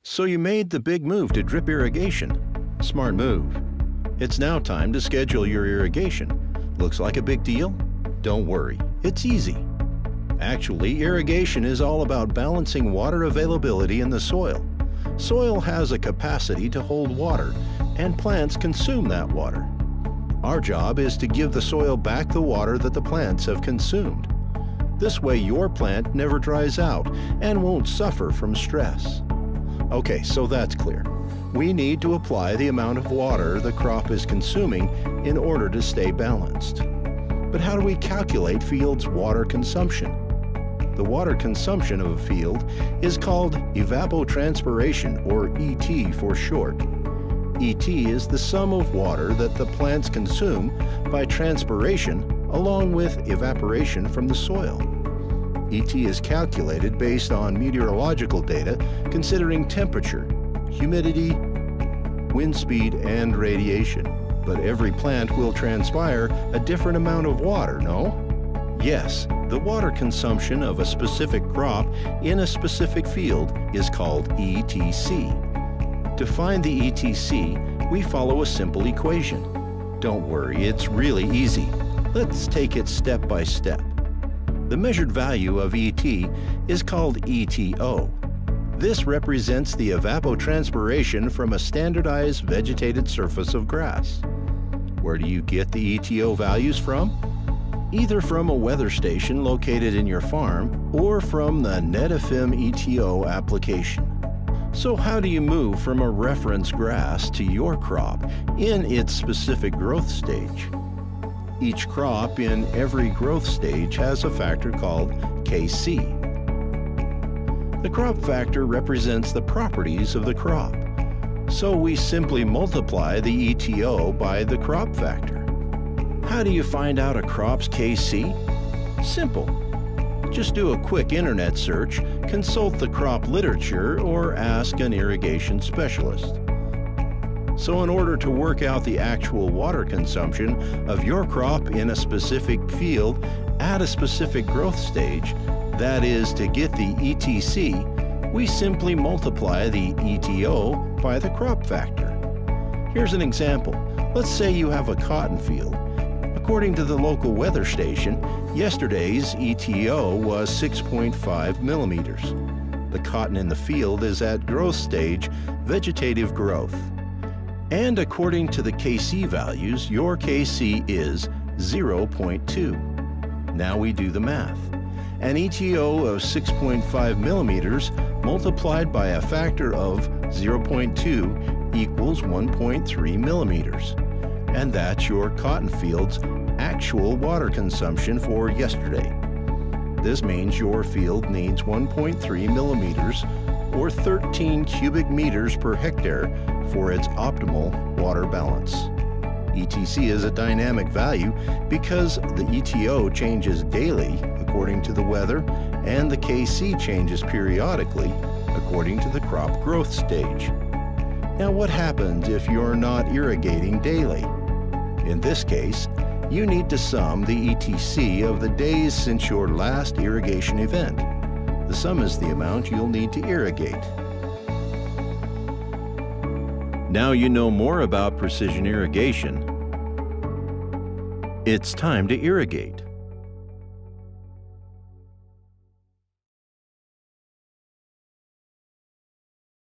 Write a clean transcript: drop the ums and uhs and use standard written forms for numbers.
So you made the big move to drip irrigation. Smart move. It's now time to schedule your irrigation. Looks like a big deal? Don't worry, it's easy. Actually, irrigation is all about balancing water availability in the soil. Soil has a capacity to hold water, and plants consume that water. Our job is to give the soil back the water that the plants have consumed. This way your plant never dries out and won't suffer from stress. Okay, so that's clear. We need to apply the amount of water the crop is consuming in order to stay balanced. But how do we calculate field's water consumption? The water consumption of a field is called evapotranspiration, or ET for short. ET is the sum of water that the plants consume by transpiration along with evaporation from the soil. ET is calculated based on meteorological data considering temperature, humidity, wind speed, and radiation. But every plant will transpire a different amount of water, no? Yes, the water consumption of a specific crop in a specific field is called ETC. To find the ETC, we follow a simple equation. Don't worry, it's really easy. Let's take it step by step. The measured value of ET is called ETO. This represents the evapotranspiration from a standardized vegetated surface of grass. Where do you get the ETO values from? Either from a weather station located in your farm or from the Netafim ETO application. So how do you move from a reference grass to your crop in its specific growth stage? Each crop in every growth stage has a factor called Kc. The crop factor represents the properties of the crop. So we simply multiply the ETO by the crop factor. How do you find out a crop's Kc? Simple. Just do a quick internet search, consult the crop literature, or ask an irrigation specialist. So in order to work out the actual water consumption of your crop in a specific field at a specific growth stage, that is, to get the ETC, we simply multiply the ETO by the crop factor. Here's an example. Let's say you have a cotton field. According to the local weather station, yesterday's ETO was 6.5 millimeters. The cotton in the field is at growth stage, vegetative growth. And according to the Kc values, your Kc is 0.2. Now we do the math. An ETO of 6.5 millimeters multiplied by a factor of 0.2 equals 1.3 millimeters. And that's your cotton field's actual water consumption for yesterday. This means your field needs 1.3 millimeters or 13 cubic meters per hectare for its optimal water balance. ETC is a dynamic value because the ETO changes daily according to the weather, and the Kc changes periodically according to the crop growth stage. Now what happens if you're not irrigating daily? In this case, you need to sum the ETC of the days since your last irrigation event. The sum is the amount you'll need to irrigate. Now you know more about precision irrigation. It's time to irrigate.